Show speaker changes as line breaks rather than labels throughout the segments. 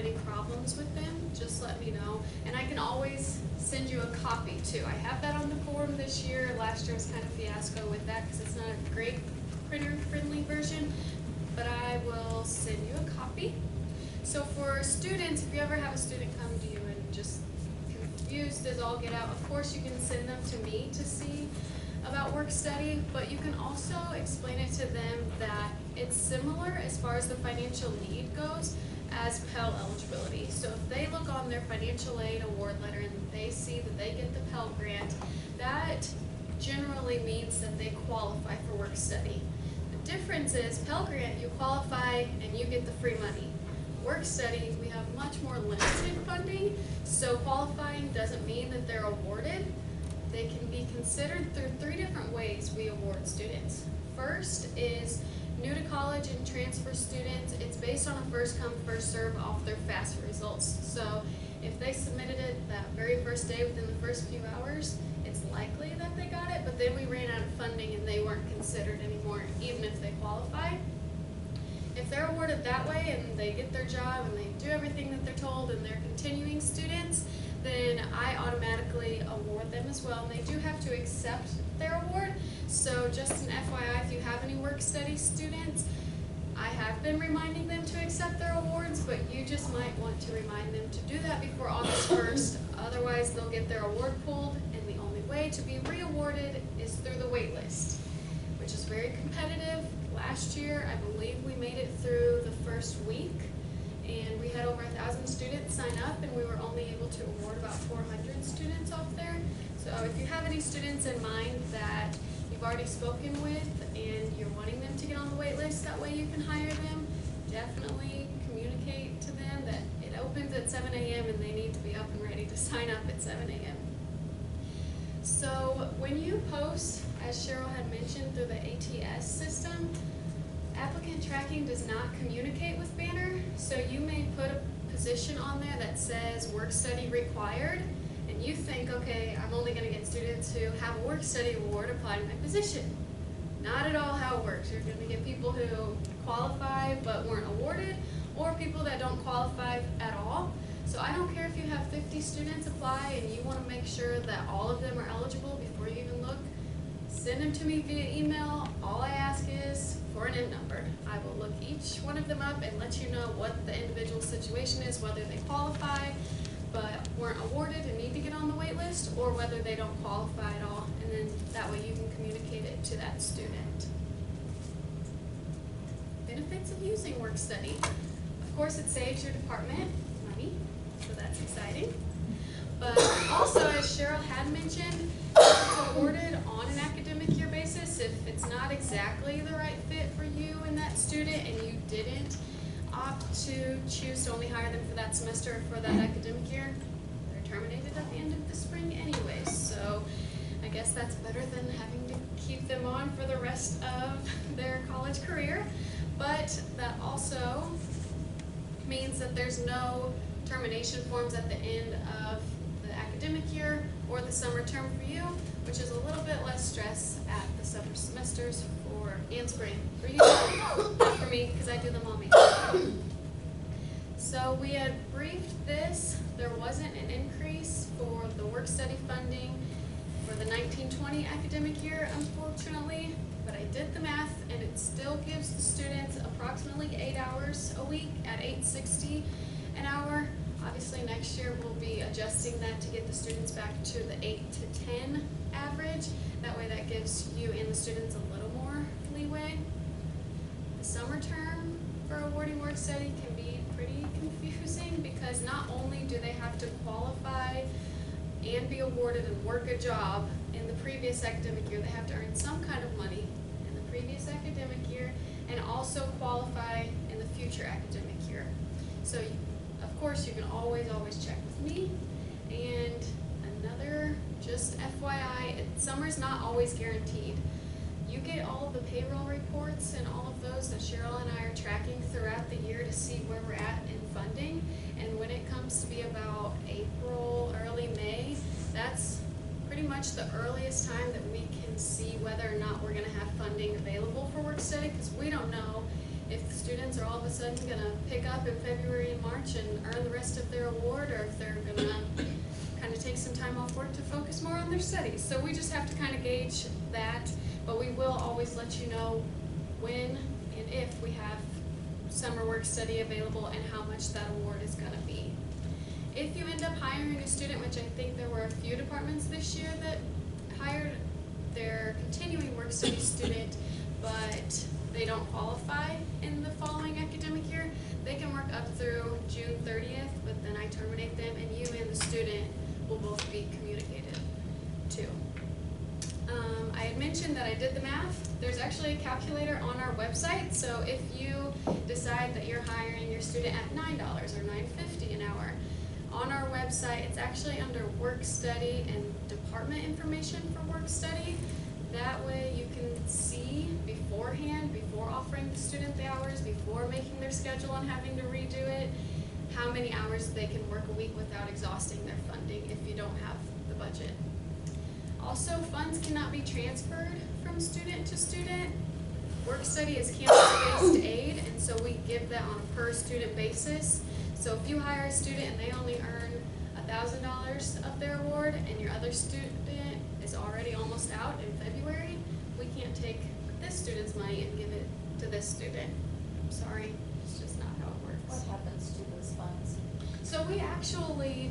any problems with them, just let me know. And I can always send you a copy too. I have that on the form this year. Last year was kind of a fiasco with that because it's not a great printer-friendly version, but I will send you a copy. So for students, if you ever have a student come to you and just confused as all get out, of course you can send them to me to see about work study, but you can also explain it to them that it's similar as far as the financial need goes as Pell eligibility. So if they look on their financial aid award letter and they see that they get the Pell grant, that generally means that they qualify for work study. The difference is Pell grant, you qualify and you get the free money. Work study, we have much more limited funding, so qualifying doesn't mean that they're awarded. They can be considered through 3 different ways we award students. First is new to college and transfer students. It's based on a first come, first serve off their FAFSA results. So if they submitted it that very first day within the first few hours, it's likely that they got it, but then we ran out of funding and they weren't considered anymore, even if they qualify. If they're awarded that way and they get their job and they do everything that they're told and they're continuing students, then I automatically award them as well. And they do have to accept their award. So just an FYI, if you have any work study students, I have been reminding them to accept their awards, but you just might want to remind them to do that before August 1st. Otherwise, they'll get their award pulled, and the only way to be re-awarded is through the wait list, which is very competitive. Last year, I believe we made it through the first week, and we had over 1,000 students sign up, and we were only able to award about 400 students off there. So if you have any students in mind that you've already spoken with and you're wanting them to get on the wait list, that way you can hire them, definitely communicate to them that it opens at 7 a.m. and they need to be up and ready to sign up at 7 a.m. So when you post, as Cheryl had mentioned, through the ATS system, applicant tracking does not communicate with Banner, so you may put a position on there that says work study required, and you think, okay, I'm only going to get students who have a work study award apply to my position. Not at all how it works. You're going to get people who qualify but weren't awarded, or people that don't qualify at all. So I don't care if you have 50 students apply and you want to make sure that all of them are eligible before you even look. Send them to me via email. All I ask is for an IN number. I will look each one of them up and let you know what the individual situation is, whether they qualify but weren't awarded and need to get on the wait list, or whether they don't qualify at all, and then that way you can communicate it to that student. Benefits of using work study. Of course, it saves your department money, so that's exciting. But also, as Cheryl had mentioned, it's awarded on an academic year basis. If it's not exactly the right fit for you and that student, and you didn't opt to choose to only hire them for that semester or for that academic year, they're terminated at the end of the spring anyways. So I guess that's better than having to keep them on for the rest of their college career. But that also means that there's no termination forms at the end of the academic year or the summer term for you, which is a little bit less stress at the summer semesters and spring for you, not for me because I do them all myself. So we had briefed this. There wasn't an increase for the work study funding for the 1920 academic year, unfortunately, but I did the math and it still gives the students approximately 8 hours a week at $8.60 an hour. Obviously next year we'll be adjusting that to get the students back to the 8 to 10 average. That way that gives you and the students a little more leeway. The summer term for awarding work study can be pretty confusing because not only do they have to qualify and be awarded and work a job in the previous academic year, they have to earn some kind of money in the previous academic year and also qualify in the future academic year. So of course you can always check with me. And another just FYI, summer's not always guaranteed. You get all of the payroll reports and all of those that Cheryl and I are tracking throughout the year to see where we're at in funding. And when it comes to be about April, early May, that's pretty much the earliest time that we can see whether or not we're going to have funding available for work study, because we don't know if the students are all of a sudden gonna pick up in February and March and earn the rest of their award, or if they're gonna kind of take some time off work to focus more on their studies. So we just have to kind of gauge that, but we will always let you know when and if we have summer work study available and how much that award is gonna be. If you end up hiring a student, which I think there were a few departments this year that hired their continuing work study student, but they don't qualify in the following academic year, they can work up through June 30th, but then I terminate them, and you and the student will both be communicated to. I had mentioned that I did the math. There's actually a calculator on our website, so if you decide that you're hiring your student at $9 or $9.50 an hour, on our website, it's actually under work study and department information for work study. That way you can see beforehand, before offering the student the hours, before making their schedule and having to redo it, how many hours they can work a week without exhausting their funding if you don't have the budget. Also, funds cannot be transferred from student to student. Work study is campus-based aid, and so we give that on a per student basis. So if you hire a student and they only earn $1,000 of their award and your other student is already almost out in February, we can't take this student's money and give it to this student. I'm sorry, it's just not how it works.
What happens to those funds?
So we actually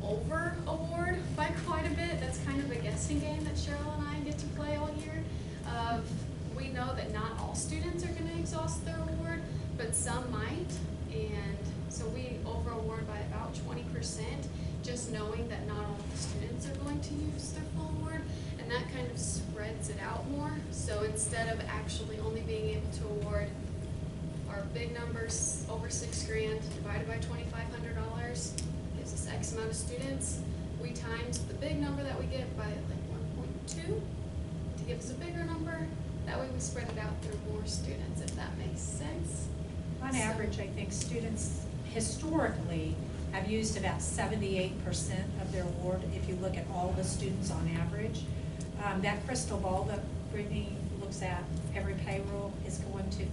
over-award by quite a bit. That's kind of a guessing game that Cheryl and I get to play all year. We know that not all students are going to exhaust their award, but some might, and so we over-award by about 20%, just knowing that not all the students are going to use their full award, and that kind of spreads it out more. So instead of actually only being able to award our big numbers over $6 grand divided by $2,500 gives us X amount of students, we times the big number that we get by like 1.2 to give us a bigger number. That way we spread it out through more students, if that makes sense.
On average, I think students historically have used about 78% of their award if you look at all the students on average. That crystal ball that Brittany looks at every payroll is going to,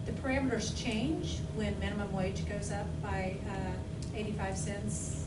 the parameters change when minimum wage goes up by 85 cents,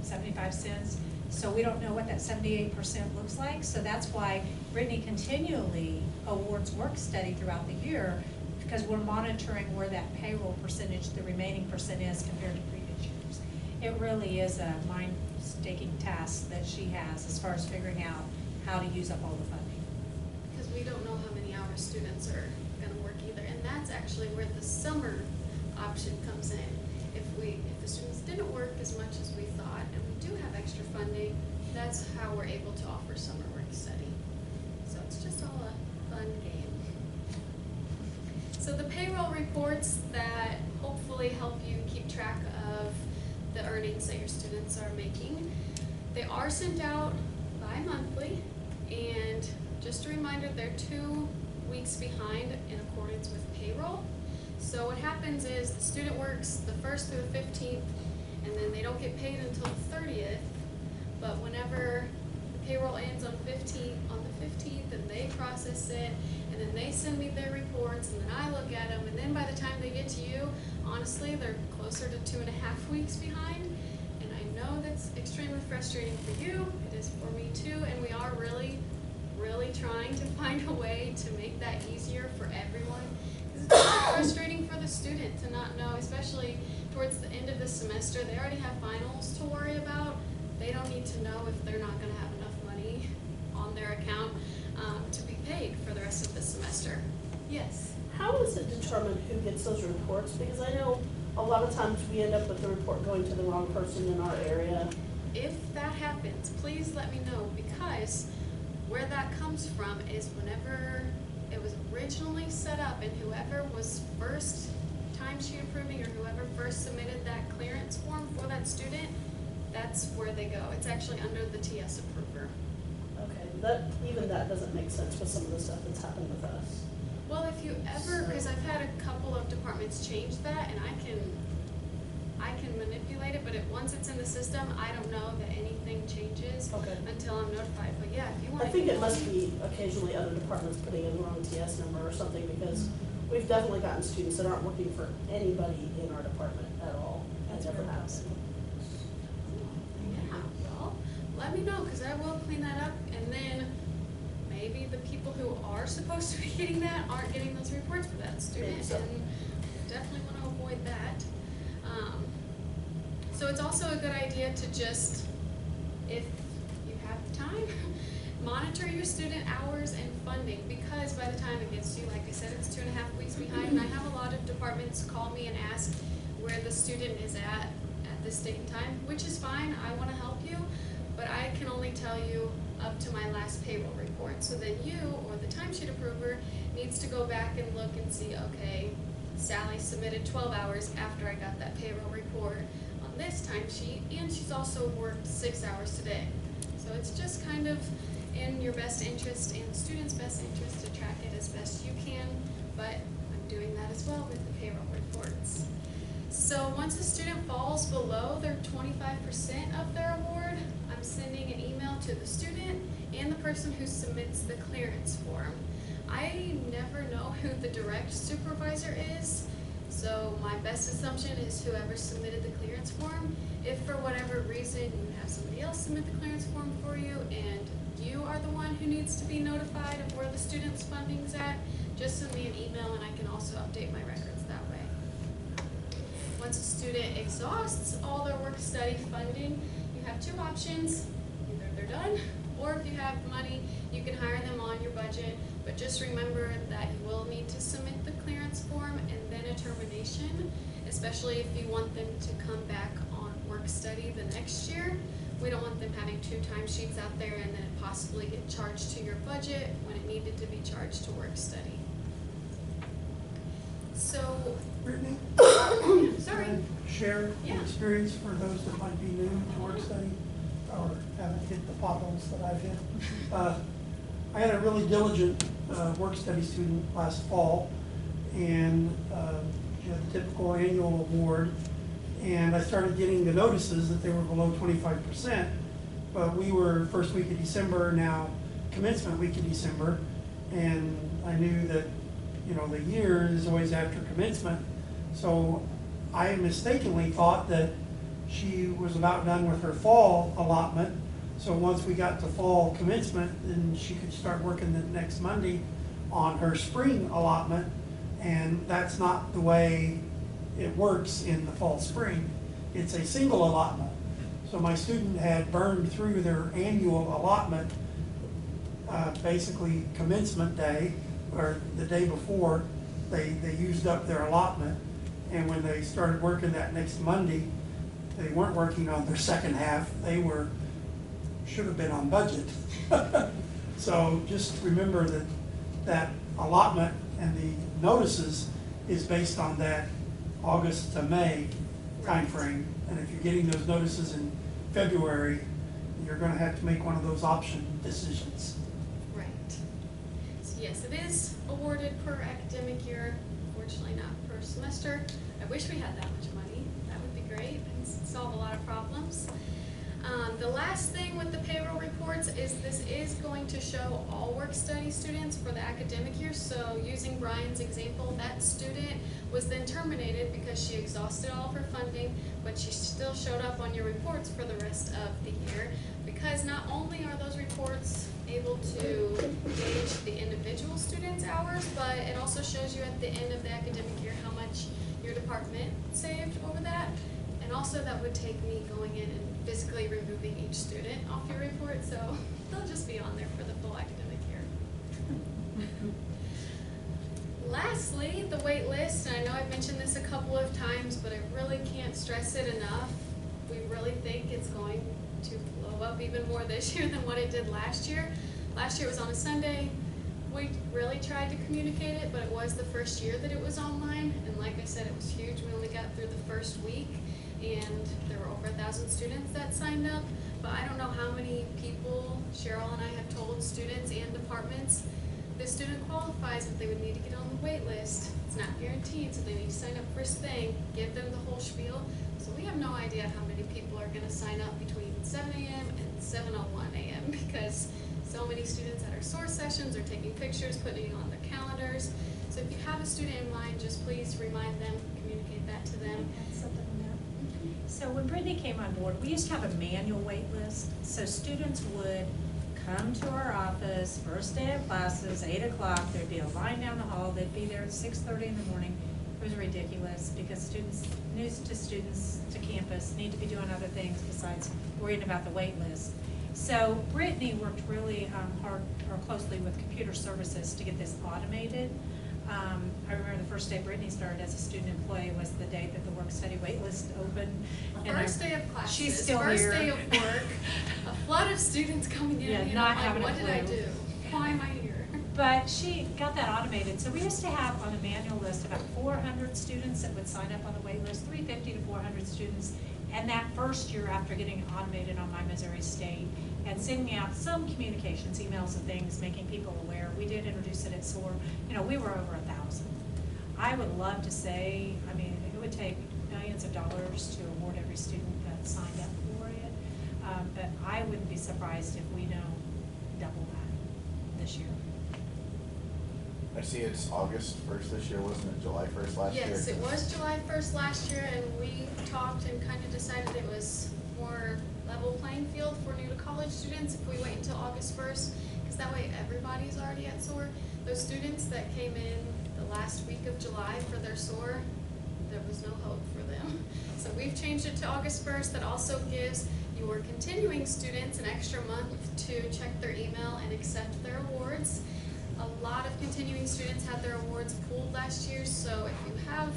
75 cents. So we don't know what that 78% looks like. So that's why Brittany continually awards work study throughout the year, because we're monitoring where that payroll percentage, the remaining percent is compared to previous years. It really is a mind-staking task that she has as far as figuring out how to use up all the funding.
Because we don't know how many hours students are going to work either, and that's actually where the summer option comes in. If the students didn't work as much as we thought, and we do have extra funding, that's how we're able to offer summer work study. So it's just all a fun game. So the payroll reports that hopefully help you keep track of the earnings that your students are making, they are sent out bi-monthly, and just a reminder, they're 2 weeks behind in accordance with payroll. So what happens is the student works the 1st through the 15th, and then they don't get paid until the 30th, but whenever the payroll ends on the 15th, and they process it, and then they send me their reports, and then I look at them, and then by the time they get to you, honestly, they're closer to 2.5 weeks behind. And I know that's extremely frustrating for you. It is for me too, and we are really, really trying to find a way to make that easier for everyone. Because it's really frustrating for the student to not know, especially towards the end of the semester. They already have finals to worry about. They don't need to know if they're not going to have enough money on their account to be paid for the rest of the semester. Yes?
How is it determined who gets those reports? Because I know a lot of times we end up with the report going to the wrong person in our area.
If that happens, please let me know, because where that comes from is whenever it was originally set up and whoever was first timesheet approving or whoever first submitted that clearance form for that student, that's where they go. It's actually under the TS approver.
Okay, even that doesn't make sense with some of the stuff that's happened with us.
Well, if you ever, because I've had a couple of departments change that, and I can manipulate it, but once it's in the system, I don't know that anything changes until I'm notified. But yeah, if you want
I think it must be occasionally other departments putting in the wrong TS number or something, because we've definitely gotten students that aren't looking for anybody in our department at all.
That's
It never
really
happens.
Yeah, well, let me know, because I will clean that up, and then maybe the people who are supposed to be getting that aren't getting those reports for that student,
Maybe so.
and definitely want to avoid that. So it's also a good idea to just, if you have time, monitor your student hours and funding, because by the time it gets to you, like I said, it's 2.5 weeks behind, and I have a lot of departments call me and ask where the student is at this date and time, which is fine, I want to help you, but I can only tell you up to my last payroll report. So then you, or the timesheet approver, needs to go back and look and see, okay, Sally submitted 12 hours after I got that payroll report on this timesheet, and she's also worked 6 hours today. So it's just kind of in your best interest and the student's best interest to track it as best you can, but I'm doing that as well with the payroll reports. So once a student falls below their 25% of their award, I'm sending an email to the student and the person who submits the clearance form. I never know who the direct supervisor is, so my best assumption is whoever submitted the clearance form. If for whatever reason you have somebody else submit the clearance form for you and you are the one who needs to be notified of where the student's funding's at, just send me an email and I can also update my records that way. Once a student exhausts all their work-study funding, you have two options. Either they're done, or if you have money, you can hire them on your budget. But just remember that you will need to submit the clearance form and then a termination, especially if you want them to come back on work-study the next year. We don't want them having 2 timesheets out there and then it possibly get charged to your budget when it needed to be charged to work-study. So,
Brittany?
sorry.
Can I share
Yeah.
the experience for those that might be new to work study or haven't hit the potholes that I've hit? I had a really diligent work study student last fall, and she had the typical annual award, and I started getting the notices that they were below 25%, but we were first week of December, now commencement week of December, and I knew that, you know, the year is always after commencement, so I mistakenly thought that she was about done with her fall allotment. So once we got to fall commencement, then she could start working the next Monday on her spring allotment. And that's not the way it works in the fall spring. It's a single allotment. So my student had burned through their annual allotment, basically commencement day, or the day before, they used up their allotment. And when they started working that next Monday, they weren't working on their second half. They should have been on budget. So just remember that that allotment and the notices is based on that August to May timeframe. And if you're getting those notices in February, you're going to have to make one of those option decisions.
Right. So yes, it is awarded per academic year, unfortunately not per semester. I wish we had that much money. That would be great and solve a lot of problems. The last thing with the payroll reports is this is going to show all work-study students for the academic year. So using Brian's example, that student was then terminated because she exhausted all of her funding, but she still showed up on your reports for the rest of the year, because not only are those reports able to gauge the individual student's hours, but it also shows you at the end of the academic year how much your department saved over that. And also that would take me going in and physically removing each student off your report, so they'll just be on there for the full academic year. Lastly, the wait list, and I know I've mentioned this a couple of times, but I really can't stress it enough. We really think it's going to blow up even more this year than what it did last year. Last year it was on a Sunday. We really tried to communicate it, but it was the first year that it was online, and like I said, it was huge. We only got through the first week, and there were over 1,000 students that signed up, but I don't know how many people Cheryl and I have told students and departments the student qualifies, but they would need to get on the wait list. It's not guaranteed, so they need to sign up first thing, give them the whole spiel. So we have no idea how many people are going to sign up between 7 a.m. and 7:01 a.m. because so many students at our source sessions are taking pictures, putting it on their calendars. So if you have a student in mind, just please remind them, communicate that to them.
Add something on that. So when Brittany came on board, we used to have a manual wait list. So students would come to our office, first day of classes, 8 o'clock, there'd be a line down the hall, they'd be there at 6:30 in the morning. It was ridiculous because new students to campus need to be doing other things besides worrying about the wait list. So Brittany worked really hard or closely with computer services to get this automated. I remember the first day Brittany started as a student employee was the day that the work study wait list opened. And
First day of classes,
she's still
first
here.
day of work, a flood of students coming in,
Yeah,
and
not
I'm
having a
like, what did I
clue.
do? Why am I here?
But she got that automated, so we used to have on a manual list about 400 students that would sign up on the wait list, 350 to 400 students. And that first year after getting it automated on My Missouri State and sending out some communications, emails and things, making people aware, we did introduce it at SOAR. You know, we were over 1,000. I would love to say, I mean, it would take millions of dollars to award every student that signed up for it. But I wouldn't be surprised if we don't double that this year.
I see it's August 1st this year, wasn't it July 1st last year?
Yes, it was July 1st last year, and we talked and kind of decided it was more level playing field for new to college students if we wait until August 1st, because that way everybody's already at SOAR. Those students that came in the last week of July for their SOAR, there was no hope for them. So we've changed it to August 1st. That also gives your continuing students an extra month to check their email and accept their awards. A lot of continuing students had their awards pulled last year, so if you have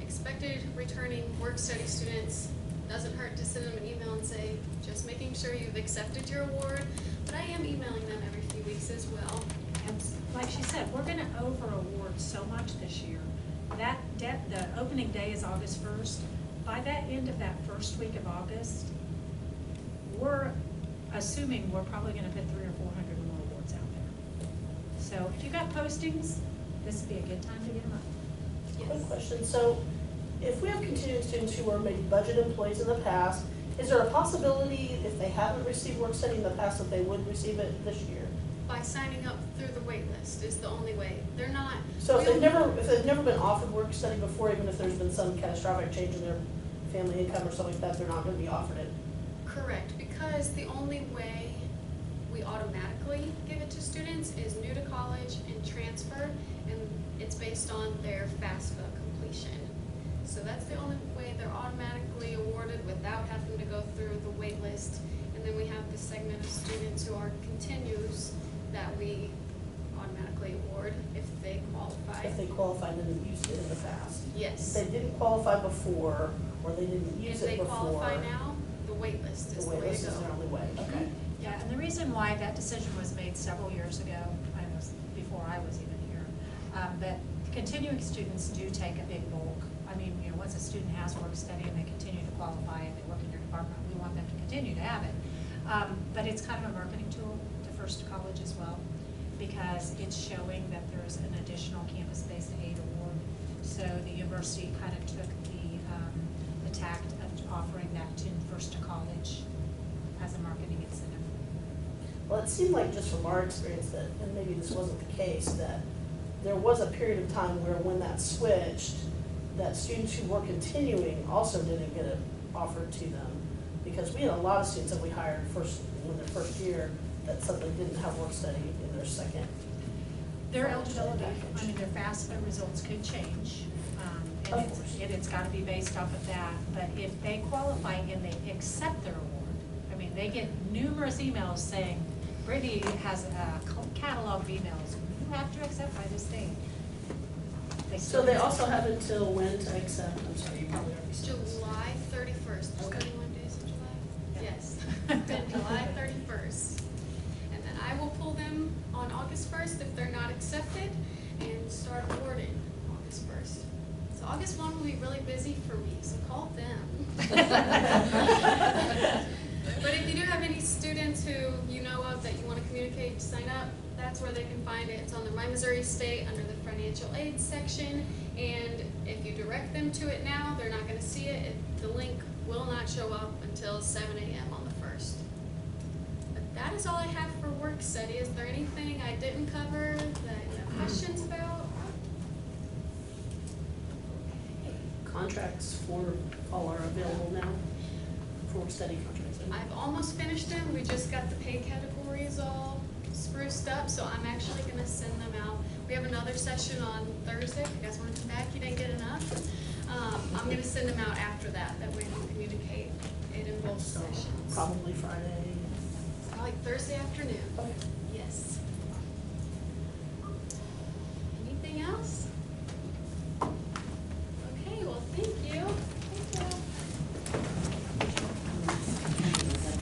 expected returning work study students, doesn't hurt to send them an email and say, just making sure you've accepted your award. But I am emailing them every few weeks as well.
And like she said, we're gonna over award so much this year. The opening day is August 1st. By that end of that first week of August, we're assuming we're probably gonna put 300 or 400 more awards out there. So if you got postings, this would be a good time to get them up.
Quick question, so if we have continuing students who were maybe budget employees in the past, is there a possibility if they haven't received work study in the past that they would receive it this year?
By signing up through the wait list is the only way. They're not.
So if they've never been offered work study before, even if there's been some catastrophic change in their family income or something like that, they're not gonna be offered it?
Correct, because the only way we automatically give it to students is new to college and transfer, and it's based on their FAFSA completion. So that's the only way they're automatically awarded without having to go through the wait list. And then we have the segment of students who are continues that we automatically award if they qualify.
If they qualified and didn't use it in the past?
Yes.
If they didn't qualify before, or they didn't use it
If they
before.
qualify now, the wait list
The
is the
wait
way
list
to
is
go.
their only way, okay.
Yeah, and the reason why that decision was made several years ago, I know before I was even here, but continuing students do take a big bulk. I mean, you know, once a student has work study and they continue to qualify and they work in your department, we want them to continue to have it. But it's kind of a marketing tool to First College as well, because it's showing that there's an additional campus-based aid award. So the university kind of took the tact of offering that to First College as a marketing incentive.
Well, it seemed like just from our experience that, and maybe this wasn't the case, that there was a period of time where when that switched, that students who were continuing also didn't get it offered to them. Because we had a lot of students that we hired in their first year that suddenly didn't have work study in their second.
Their
college
eligibility,
package.
I mean, their FAFSA results could change,
Of
and
course.
it's gotta be based off of that. But if they qualify and they accept their award, I mean, they get numerous emails saying, Brittany has a catalog of emails, you have to accept by this date.
So they also have until when to accept, I'm sorry, you probably already said this.
July 31st. There's
Okay.
21 days in July?
Yeah.
Yes. Then July 31st. And then I will pull them on August 1st if they're not accepted and start awarding August 1st. So August 1 will be really busy for me, so call them. But if you do have any students who you know of that you want to communicate, sign up, that's where they can find it. It's on the My Missouri State under the financial aid section. And if you direct them to it now, they're not going to see it. The link will not show up until 7 a.m. on the 1st. But that is all I have for work study. Is there anything I didn't cover that you have questions about?
contracts for all are available now, for study contracts?
I've almost finished them, we just got the pay categories all spruced up, so I'm actually gonna send them out. We have another session on Thursday, if you guys wanna come back, you didn't get enough. I'm gonna send them out after that, that way we'll communicate it in both
So
sessions.
probably Friday.
Like Thursday afternoon,
Okay.
yes.